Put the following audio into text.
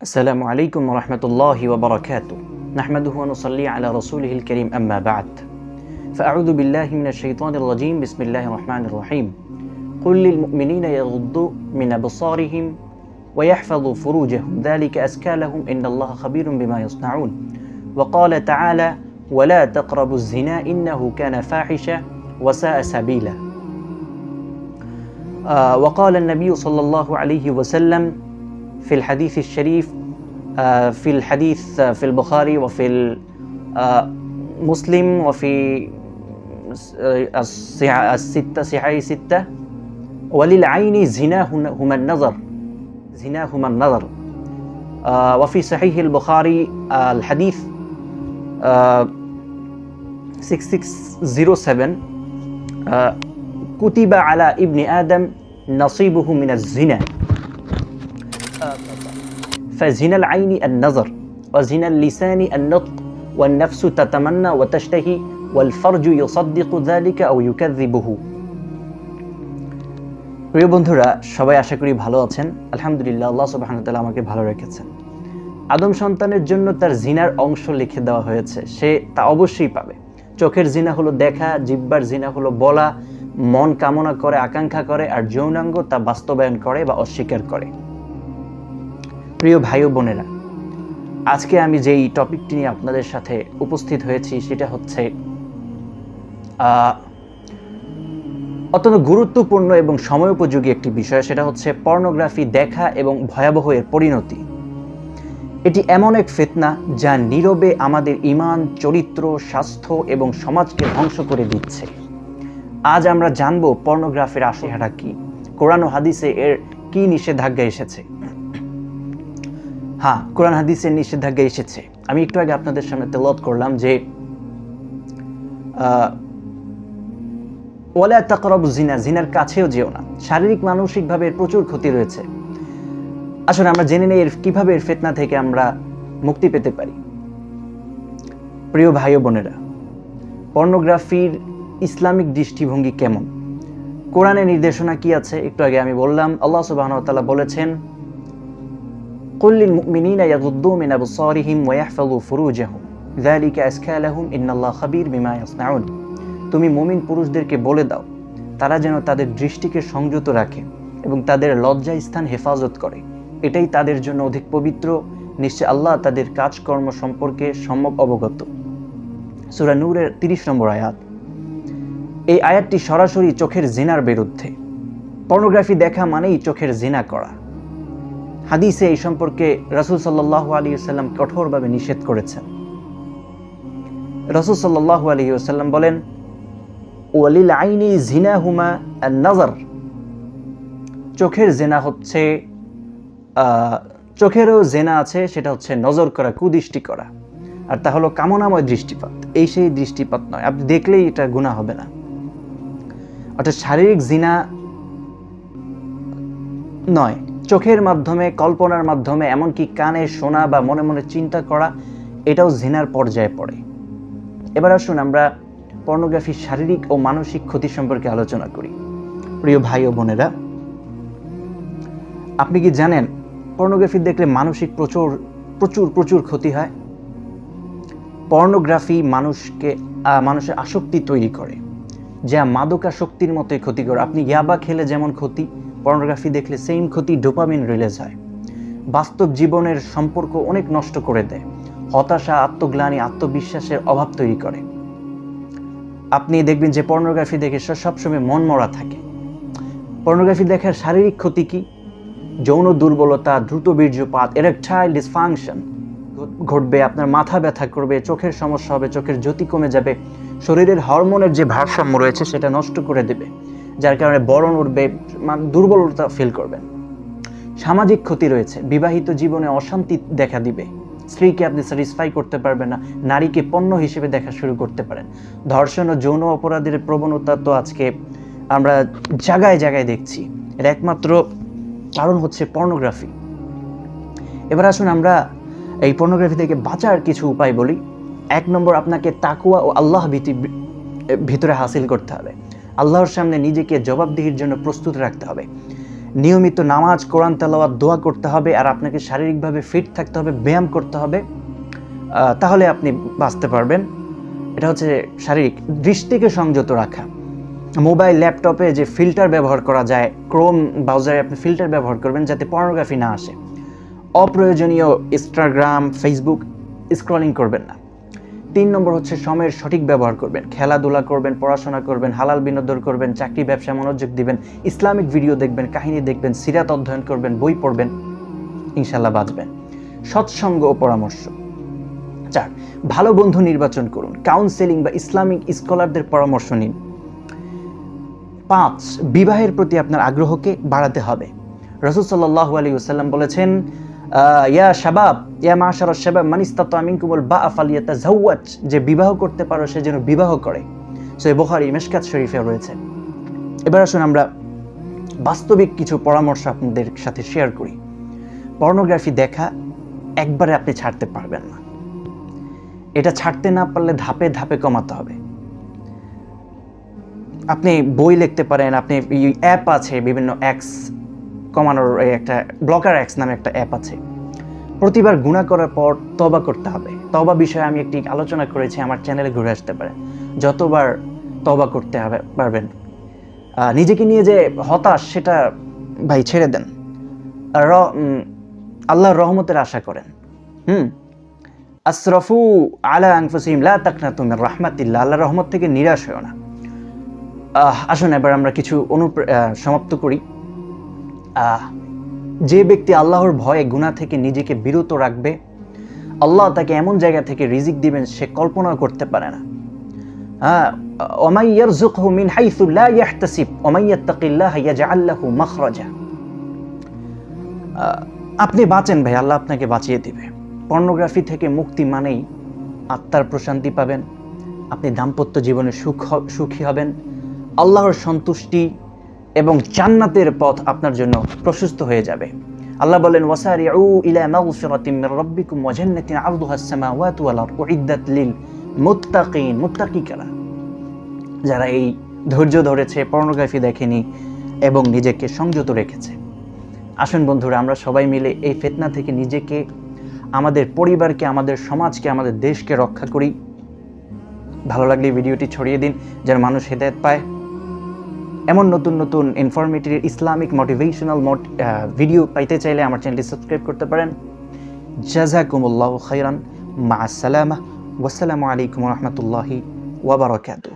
السلام عليكم ورحمة الله وبركاته. نحمده ونصلي على رسوله الكريم أما بعد. فأعوذ بالله من الشيطان الرجيم. بسم الله الرحمن الرحيم. قل للمؤمنين يغضوا من أبصارهم ويحفظوا فروجهم ذلك أزكى لهم إن الله خبير بما يصنعون. وقال تعالى ولا تقربوا الزنا إنه كان فاحشة وساء سبيلا. وقال النبي صلى الله عليه وسلم في الحديث الشريف في الحديث في البخاري وفي مسلم وفي الستة صحيح ستة وللعين زناهما النظر وفي صحيح البخاري الحديث 6607 كتب على ابن آدم نصيبه من الزنا فزنا العين النظر وزنا اللسان النطق والنفس تتمنى وتشتهي والفرج يصدق ذلك أو يكذبه. প্রিয় বন্ধুরা, সবাই আশা করি ভালো আছেন। আলহামদুলিল্লাহ, আল্লাহ সুবহানাহু ওয়া তাআলা আমাকে ভালো রেখেছেন। আদম সন্তানের জন্য তার জিনার অংশ লিখে দেওয়া হয়েছে, সে তা অবশ্যই পাবে। চোখের জিনা হলো দেখা, জিহ্বার জিনা হলো বলা, মন কামনা করে আকাঙ্ক্ষা করে, আর যৌনাঙ্গ তা বাস্তবায়ন করে বা অস্বীকার করে। প্রিয় ভাই ও বোনেরা, আজকে আমি যেই টপিকটি নিয়ে আপনাদের সাথে উপস্থিত হয়েছি সেটা হচ্ছে অত্যন্ত গুরুত্বপূর্ণ এবং সময়োপযোগী একটি বিষয়। সেটা হচ্ছে পর্নোগ্রাফি দেখা এবং ভয়াবহ এর পরিণতি। এটি এমন এক ফিতনা যা নীরবে আমাদের ঈমান, চরিত্র, স্বাস্থ্য এবং সমাজকে ধ্বংস করে দিচ্ছে। আজ আমরা জানব পর্নোগ্রাফির আসিহারা কি, কোরআন ও হাদিসে এর কি নিষেধাজ্ঞা এসেছে। হ্যাঁ, কোরআন হাদিসের নিষেধাজ্ঞা এসেছে। আমি একটু আগে আপনাদের সামনে তেলাওয়াত করলাম যে ওয়ালা তাকরাবু জিনা, জিনার কাছেও যেও না। শারীরিক মানসিকভাবে এর প্রচুর ক্ষতি রয়েছে। আসলে আমরা জেনে নেই কিভাবে এর ফিতনা থেকে আমরা মুক্তি পেতে পারি। প্রিয় ভাই ও বোনেরা, পর্নোগ্রাফির ইসলামিক দৃষ্টিভঙ্গি কেমন, কোরআনের নির্দেশনা কি আছে একটু আগে আমি বললাম। আল্লাহ সুবহানাহু ওয়া তাআলা বলেছেন قل للمؤمنين يغضوا من أبصارهم ويحفظوا فروجهم ذلك أزكى لهم إن الله خبير بما يصنعون। তুমি মুমিন পুরুষদেরকে বলে দাও তারা যেন তাদের দৃষ্টিকে সংযত রাখে এবং তাদের লজ্জা স্থান হেফাজত করে, এটাই তাদের জন্য অধিক পবিত্র। নিশ্চয় আল্লাহ তাদের কাজকর্ম সম্পর্কে সম্যক অবগত। সূরা নূরের 30 নম্বর আয়াত। এই আয়াতটি সরাসরি চোখের জিনার বিরুদ্ধে। পর্নোগ্রাফি দেখা মানেই চোখের জিনা করা। হাদিসে এই সম্পর্কে রাসূল সাল্লাল্লাহু আলাইহি ওয়াসাল্লাম কঠোরভাবে নিষেধ করেছেন। রাসূল সাল্লাল্লাহু আলাইহি ওয়াসাল্লাম বলেন ওয়ালিল আইনি জিনাহুমা আন-নাযর। চোখের জিনা হচ্ছে চোখেরও জিনা আছে, সেটা হচ্ছে নজর করা, কুদৃষ্টি করা, আর তা হলো কামনাময় দৃষ্টিপাত। এই সেই দৃষ্টিপাত নয়, আপনি দেখলেই এটা গুনাহ হবে না। অর্থাৎ শারীরিক জিনা নয়, চোখের মাধ্যমে, কল্পনার মাধ্যমে, এমনকি কানে শোনা বা মনে মনে চিন্তা করা, এটাও জিনার পর্যায়ে পড়ে। এবার আসুন আমরা পর্নোগ্রাফির শারীরিক ও মানসিক ক্ষতি সম্পর্কে আলোচনা করি। প্রিয় ভাই ও বোনেরা, আপনি কি জানেন পর্নোগ্রাফি দেখলে মানসিক প্রচুর প্রচুর প্রচুর ক্ষতি হয়? পর্নোগ্রাফি মানুষের আসক্তি তৈরি করে, যা মাদকাসক্তির মতোই ক্ষতিকর। আপনি ইয়াবা খেলে যেমন ক্ষতি, পর্নোগ্রাফি দেখলে সেম ক্ষতি, ডোপামিন রিলিজ হয়। বাস্তব জীবনের সম্পর্ক অনেক নষ্ট করে দেয়, হতাশা, আত্মগ্লানি, আত্মবিশ্বাসের অভাব তৈরি করে। আপনি দেখবেন যে পর্নোগ্রাফি দেখে সবসময় মন মরা থাকে। পর্নোগ্রাফি দেখার শারীরিক ক্ষতি কি? যৌন দুর্বলতা, দ্রুত বীর্যপাত, এরেকটাইল ডিসফাংশন ঘটবে, আপনার মাথা ব্যথা করবে, চোখের সমস্যা হবে, চোখের জ্যোতি কমে যাবে, শরীরের হরমোনের যে ভারসাম্য রয়েছে সেটা নষ্ট করে দেবে, যার কারণে বরণ উঠবে, দুর্বলতা ফিল করবেন। সামাজিক ক্ষতি রয়েছে, বিবাহিত জীবনে অশান্তি দেখা দিবে, স্ত্রীকে আপনি স্যাটিসফাই করতে পারবেন না, নারীকে পণ্য হিসেবে দেখা শুরু করতে পারেন। ধর্ষণ ও যৌন অপরাধের প্রবণতা তো আজকে আমরা জায়গায় জায়গায় দেখছি, এর একমাত্র কারণ হচ্ছে পর্নোগ্রাফি। এবার আসুন আমরা এই পর্নোগ্রাফি থেকে বাঁচার কিছু উপায় বলি। 1 নম্বর, আপনাকে তাকওয়া ও আল্লাহ ভীতি ভিতরে হাসিল করতে হবে। আল্লাহর সামনে নিজেকে জবাবদিহির জন্য প্রস্তুত রাখতে হবে। নিয়মিত নামাজ, কোরআন তেলাওয়াত, দোয়া করতে হবে, আর আপনাকে শারীরিকভাবে ফিট থাকতে হবে, ব্যায়াম করতে হবে, তাহলে আপনি বাঁচতে পারবেন। এটা হচ্ছে শারীরিক। দৃষ্টিকে সংযত রাখা, মোবাইল ল্যাপটপে যে ফিল্টার ব্যবহার করা যায়, ক্রোম ব্রাউজারে আপনি ফিল্টার ব্যবহার করবেন যাতে পর্নোগ্রাফি না আসে। অপ্রয়োজনীয় ইনস্টাগ্রাম, ফেসবুক স্ক্রলিং করবেন না। 3 নম্বর হচ্ছে সময়ের সঠিক ব্যবহার করবেন, খেলাধুলা করবেন, পড়াশোনা করবেন, হালাল বিনোদন করবেন, চাকরি ব্যবসায় মনোযোগ দিবেন, ইসলামিক ভিডিও দেখবেন, কাহিনী দেখবেন, সিরাত অধ্যয়ন করবেন, বই পড়বেন, ইনশাল্লাহ বাঁচবেন। সৎসঙ্গ ও পরামর্শ। 4, ভালো বন্ধু নির্বাচন করুন, কাউন্সেলিং বা ইসলামিক স্কলারদের পরামর্শ নিন। 5, বিবাহের প্রতি আপনার আগ্রহকে বাড়াতে হবে। রাসূল সাল্লাল্লাহু আলাইহি ওয়াসাল্লাম বলেছেন, ইয়া শাবাব, ইয়া মাশারাশ শাবাব মান ইসতাতা মিনকুমুল বাআ ফালিয়াতাজাওয়াজ, যে বিবাহ করতে পারো সে যেন বিবাহ করে। সহিহ বুখারী, মিশকাত শরীফে রয়েছে। এবার আসুন আমরা বাস্তবিক কিছু পরামর্শ আপনাদের সাথে শেয়ার করি। পর্নোগ্রাফি দেখা একবারে আপনি ছাড়তে পারবেন না। এটা ছাড়তে না পারলে ধাপে ধাপে কমাতে হবে। আপনি বই লিখতে পারেন, আপনি অ্যাপ আছে, বিভিন্ন অ্যাক্স কমানোর একটা ব্লকার অ্যাক্স নামে একটা অ্যাপ আছে। প্রতিবার গুনাহ করার পর তওবা করতে হবে। তওবা বিষয়ে আমি একটি আলোচনা করেছি, আমার চ্যানেলে ঘুরে আসতে পারেন। যতবার তওবা করতে হবে পারবেন। নিজেকে নিয়ে যে হতাশ, সেটা ভাই ছেড়ে দেন, আল্লাহর রহমতের আশা করেন। আসরাফু আলা আনফুসিহিম লা তাকনাতু মির রাহমাতিল্লাহ, আল্লাহর রহমত থেকে নিরাশ হয়ো না। আসুন এবার আমরা কিছু সমাপ্ত করি। যে ব্যক্তি আল্লাহর ভয়ে গুনাহ থেকে নিজেকে বিরত রাখবে, আল্লাহ তাকে এমন জায়গা থেকে রিজিক দিবেন সে কল্পনা করতে পারে না। ওয়ামাই ইয়ারযুকহু মিন হাইসু লা ইয়াহতাসিব ওয়ামাই ইয়াত্তাকিল্লাহা ইয়াজআল লাহু মাখরাজা। আপনি বাঁচেন ভাই, আল্লাহ আপনাকে বাঁচিয়ে দিবে। পর্নোগ্রাফি থেকে মুক্তি মানেই আত্মার প্রশান্তি পাবেন, আপনি দাম্পত্য জীবনে সুখী হবেন, আল্লাহর সন্তুষ্টি এবং জান্নাতের পথ আপনার জন্য প্রশস্ত হয়ে যাবে। আল্লাহ বলেন, ওয়াসারিউ ইলা মাগফিরাতিম মির রাব্বিকুম ওয়া জান্নাতিন আরদুহাস সামাওয়াতু ওয়াল আরদু উইদ্দাত লিল মুত্তাকিন। মুত্তাকি কারা? যারা এই ধৈর্য ধরেছে, পর্নোগ্রাফি দেখেনি এবং নিজেকে সংযত রেখেছে। আসুন বন্ধুরা, আমরা সবাই মিলে এই ফিতনা থেকে নিজেকে, আমাদের পরিবারকে, আমাদের সমাজকে, আমাদের দেশকে রক্ষা করি। ভালো লাগলে ভিডিওটি ছড়িয়ে দিন যেন মানুষ হেদায়েত পায়। এমন নতুন নতুন ইনফরমেটিভ ইসলামিক মোটিভেশনাল ভিডিও পাইতে চাইলে আমার চ্যানেলটি সাবস্ক্রাইব করতে পারেন। জাযাকুমুল্লাহু খাইরান, মা আসসালামা, ওয়াসসালামু আলাইকুম ওয়া রাহমাতুল্লাহি ওয়া বারাকাতুহু।